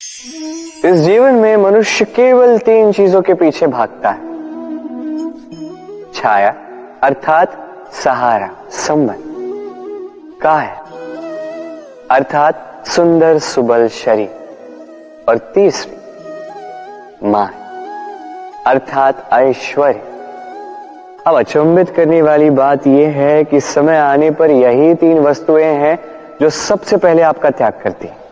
इस जीवन में मनुष्य केवल 3 चीजों के पीछे भागता है। छाया अर्थात सहारा, संबंध। काया अर्थात सुंदर सुबल शरीर। और तीसरी माया अर्थात ऐश्वर्य। अब अचंभित करने वाली बात यह है कि समय आने पर यही 3 वस्तुएं हैं जो सबसे पहले आपका त्याग करती हैं।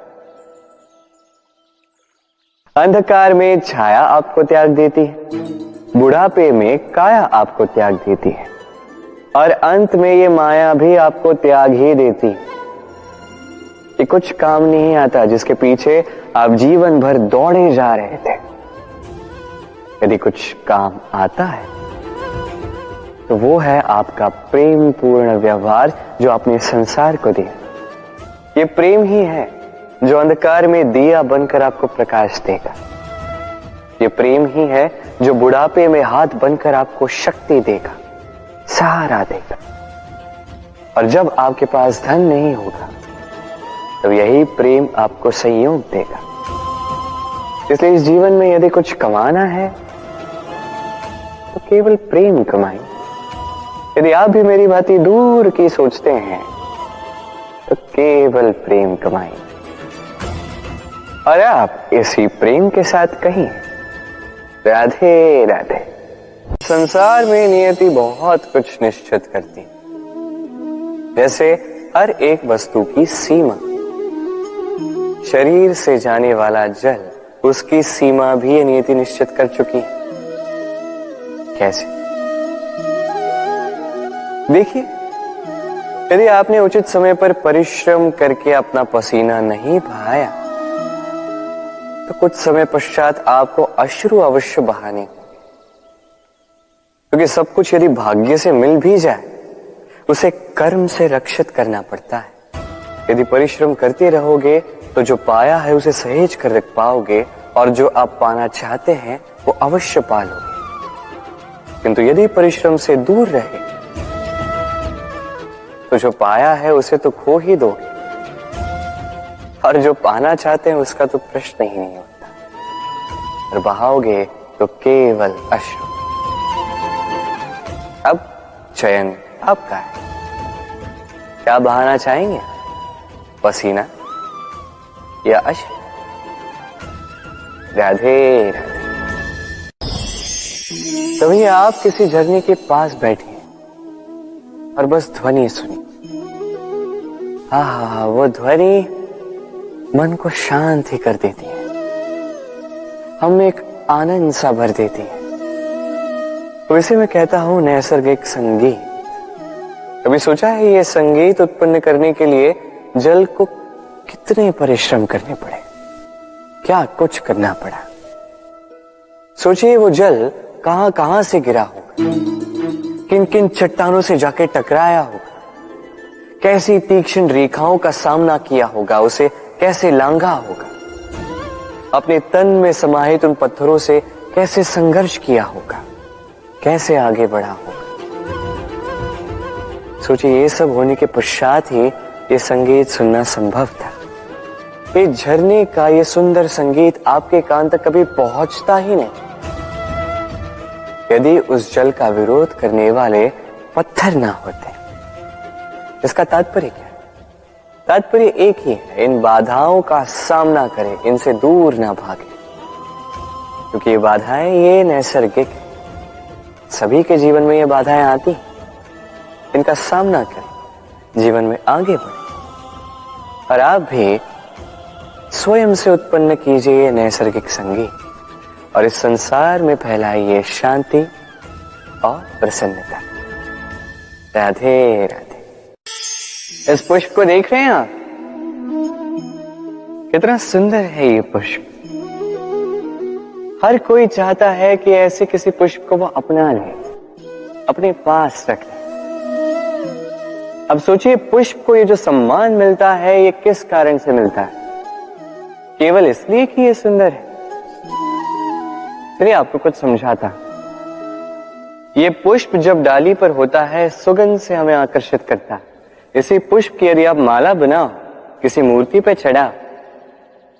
अंधकार में छाया आपको त्याग देती है, बुढ़ापे में काया आपको त्याग देती है, और अंत में ये माया भी आपको त्याग ही देती है। ये कुछ काम नहीं आता जिसके पीछे आप जीवन भर दौड़े जा रहे थे। यदि कुछ काम आता है तो वो है आपका प्रेम पूर्ण व्यवहार जो आपने संसार को दिया। ये प्रेम ही है जो अंधकार में दिया बनकर आपको प्रकाश देगा। ये प्रेम ही है जो बुढ़ापे में हाथ बनकर आपको शक्ति देगा, सहारा देगा। और जब आपके पास धन नहीं होगा तो यही प्रेम आपको संयोग देगा। इसलिए इस जीवन में यदि कुछ कमाना है तो केवल प्रेम कमाएं। यदि आप भी मेरी भांति दूर की सोचते हैं तो केवल प्रेम कमाएं। और आप इसी प्रेम के साथ कहीं राधे राधे। संसार में नियति बहुत कुछ निश्चित करती है, जैसे हर एक वस्तु की सीमा। शरीर से जाने वाला जल, उसकी सीमा भी ये नियति निश्चित कर चुकी है। कैसे? देखिए, यदि आपने उचित समय पर परिश्रम करके अपना पसीना नहीं बहाया तो कुछ समय पश्चात आपको अश्रु अवश्य बहाने होंगे। क्योंकि सब कुछ यदि भाग्य से मिल भी जाए उसे कर्म से रक्षित करना पड़ता है। यदि परिश्रम करते रहोगे तो जो पाया है उसे सहेज कर रख पाओगे, और जो आप पाना चाहते हैं वो अवश्य पालोगे। किंतु यदि परिश्रम से दूर रहे तो जो पाया है उसे तो खो ही दोगे, और जो पाना चाहते हैं उसका तो प्रश्न ही नहीं होता, और बहाओगे तो केवल अश्रु। अब चयन आपका है। क्या बहाना चाहेंगे? पसीना या अश्रु? राधे राधे। तभी आप किसी झरने के पास बैठे और बस ध्वनि सुनी। हाँ, वो ध्वनि मन को शांत ही कर देती है, हम एक आनंद सा भर देती है। तो इसे मैं कहता हूं नैसर्गिक संगीत। कभी सोचा है ये संगीत उत्पन्न करने के लिए जल को कितने परिश्रम करने पड़े, क्या कुछ करना पड़ा? सोचिए वो जल कहां कहां से गिरा होगा, किन किन चट्टानों से जाके टकराया होगा, कैसी तीक्ष्ण रेखाओं का सामना किया होगा, उसे कैसे लांघा होगा, अपने तन में समाहित उन पत्थरों से कैसे संघर्ष किया होगा, कैसे आगे बढ़ा होगा। सोचिए ये सब होने के पश्चात ही ये संगीत सुनना संभव था। ये झरने का ये सुंदर संगीत आपके कान तक कभी पहुंचता ही नहीं यदि उस जल का विरोध करने वाले पत्थर ना होते। इसका तात्पर्य क्या है? तात्पर्य एक ही है, इन बाधाओं का सामना करें, इनसे दूर ना भागे। क्योंकि ये बाधाएं ये नैसर्गिक है, सभी के जीवन में ये बाधाएं आती हैं। इनका सामना करें, जीवन में आगे बढ़े। और आप भी स्वयं से उत्पन्न कीजिए ये नैसर्गिक संगीत, और इस संसार में फैलाइए शांति और प्रसन्नता। राधे राधे। इस पुष्प को देख रहे हैं आप? कितना सुंदर है ये पुष्प। हर कोई चाहता है कि ऐसे किसी पुष्प को वो अपना ले, अपने पास रख ले। अब सोचिए पुष्प को ये जो सम्मान मिलता है ये किस कारण से मिलता है? केवल इसलिए कि ये सुंदर है? चलिए आपको कुछ समझाता। ये पुष्प जब डाली पर होता है सुगंध से हमें आकर्षित करता है। इसी पुष्प की यदि आप माला बनाओ, किसी मूर्ति पे चढ़ा,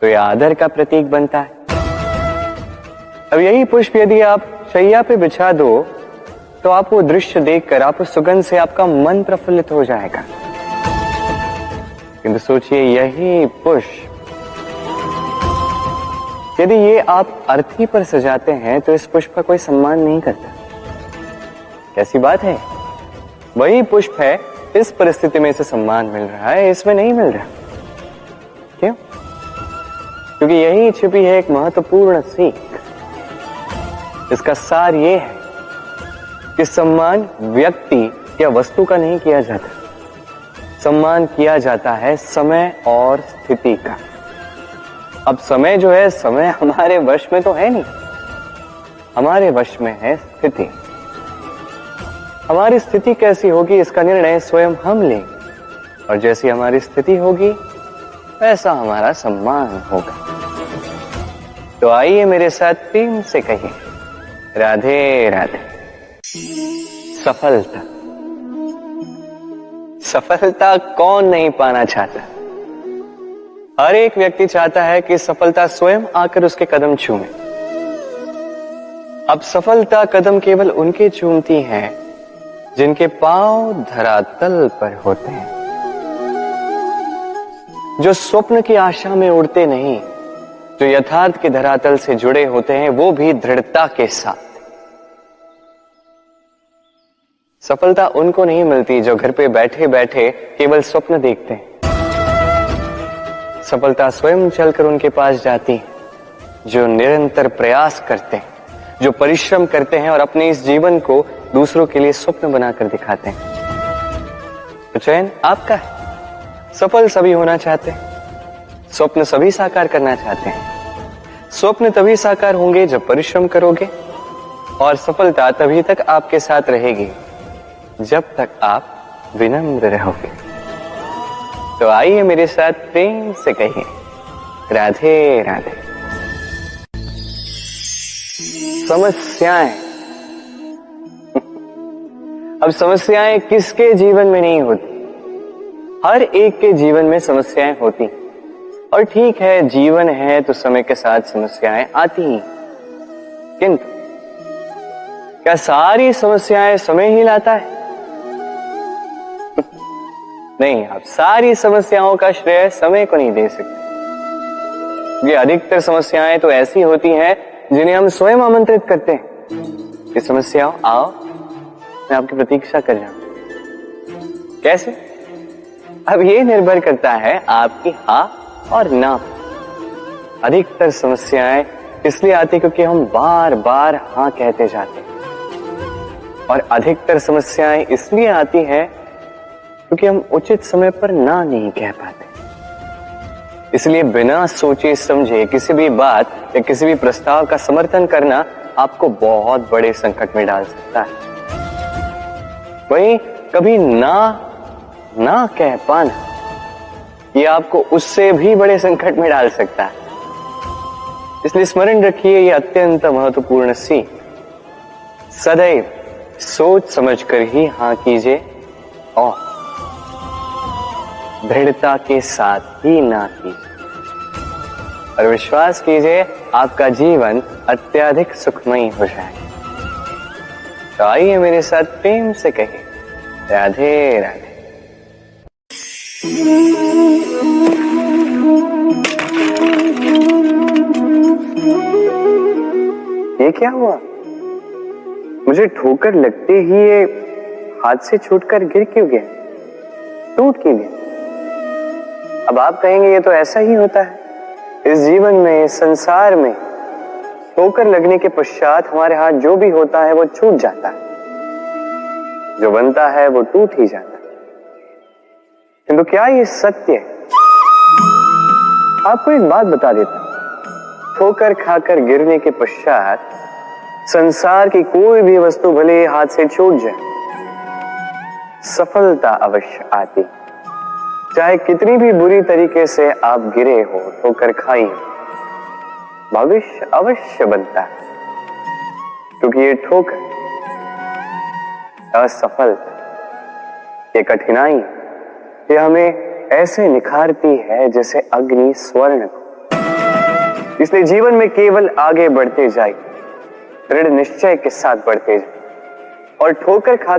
तो यह आदर का प्रतीक बनता है। अब यही पुष्प यदि आप शैया पे बिछा दो तो आप वो दृश्य देखकर, आप उस सुगंध से आपका मन प्रफुल्लित हो जाएगा। किंतु सोचिए, यही पुष्प यदि ये आप अर्थी पर सजाते हैं तो इस पुष्प का कोई सम्मान नहीं करता। कैसी बात है? वही पुष्प है, इस परिस्थिति में इसे सम्मान मिल रहा है, इसमें नहीं मिल रहा। क्यों? क्योंकि यही छिपी है एक महत्वपूर्ण सीख। इसका सार ये है कि सम्मान व्यक्ति या वस्तु का नहीं किया जाता, सम्मान किया जाता है समय और स्थिति का। अब समय जो है, समय हमारे वश में तो है नहीं, हमारे वश में है स्थिति। हमारी स्थिति कैसी होगी इसका निर्णय स्वयं हम लेंगे, और जैसी हमारी स्थिति होगी वैसा हमारा सम्मान होगा। तो आइए मेरे साथ प्रेम से कहिए, राधे राधे। सफलता, सफलता कौन नहीं पाना चाहता? हर एक व्यक्ति चाहता है कि सफलता स्वयं आकर उसके कदम चूमे। अब सफलता कदम केवल उनके चूमती है जिनके पांव धरातल पर होते हैं, जो स्वप्न की आशा में उड़ते नहीं, जो यथार्थ के धरातल से जुड़े होते हैं, वो भी दृढ़ता के साथ। सफलता उनको नहीं मिलती जो घर पे बैठे बैठे केवल स्वप्न देखते हैं। सफलता स्वयं चलकर उनके पास जाती है, जो निरंतर प्रयास करते हैं, जो परिश्रम करते हैं और अपने इस जीवन को दूसरों के लिए स्वप्न बनाकर दिखाते हैं। तो चयन आपका है। सफल सभी होना चाहते हैं, स्वप्न सभी साकार करना चाहते हैं। स्वप्न तभी साकार होंगे जब परिश्रम करोगे, और सफलता तभी तक आपके साथ रहेगी जब तक आप विनम्र रहोगे। तो आइए मेरे साथ प्रेम से कहिए, राधे राधे। समस्याएं, अब समस्याएं किसके जीवन में नहीं होती? हर एक के जीवन में समस्याएं होती, और ठीक है, जीवन है तो समय के साथ समस्याएं आती ही। किंतु क्या सारी समस्याएं समय ही लाता है? नहीं, आप सारी समस्याओं का श्रेय समय को नहीं दे सकते। ये अधिकतर समस्याएं तो ऐसी होती हैं जिन्हें हम स्वयं आमंत्रित करते हैं कि समस्याओं आओ, मैं आपकी प्रतीक्षा कर रहा हूं। कैसे? अब ये निर्भर करता है आपकी हाँ और ना। अधिकतर समस्याएं इसलिए आती क्योंकि हम बार बार हाँ कहते जाते हैं, और अधिकतर समस्याएं इसलिए आती हैं क्योंकि हम उचित समय पर ना नहीं कह पाते। इसलिए बिना सोचे समझे किसी भी बात या किसी भी प्रस्ताव का समर्थन करना आपको बहुत बड़े संकट में डाल सकता है। वहीं कभी ना कह पाना, ये आपको उससे भी बड़े संकट में डाल सकता है। इसलिए स्मरण रखिए, ये अत्यंत महत्वपूर्ण सीख। सदैव सोच समझकर ही हाँ कीजिए, और दृढ़ता के साथ ही ना कीजिए, और विश्वास कीजिए आपका जीवन अत्यधिक सुखमयी हो जाएगा। तो आइए मेरे साथ प्रेम से कहिए, राधे राधे। ये क्या हुआ? मुझे ठोकर लगते ही ये हाथ से छूटकर गिर क्यों गया, टूट क्यों गया? अब आप कहेंगे ये तो ऐसा ही होता है इस जीवन में, इस संसार में। ठोकर लगने के पश्चात हमारे हाथ जो भी होता है वो छूट जाता है, जो बनता है वो टूट ही जाता है। किंतु क्या ये सत्य है? आपको एक बात बता देता हूं, ठोकर खाकर गिरने के पश्चात संसार की कोई भी वस्तु भले हाथ से छूट जाए, सफलता अवश्य आती। चाहे कितनी भी बुरी तरीके से आप गिरे हो, ठोकर खाई हो, भविष्य अवश्य बनता है। क्योंकि ये ठोकर, असफलता, ये कठिनाई, ये हमें ऐसे निखारती है जैसे अग्नि स्वर्ण को। इसलिए जीवन में केवल आगे बढ़ते जाए, दृढ़ निश्चय के साथ बढ़ते जाए और ठोकर खा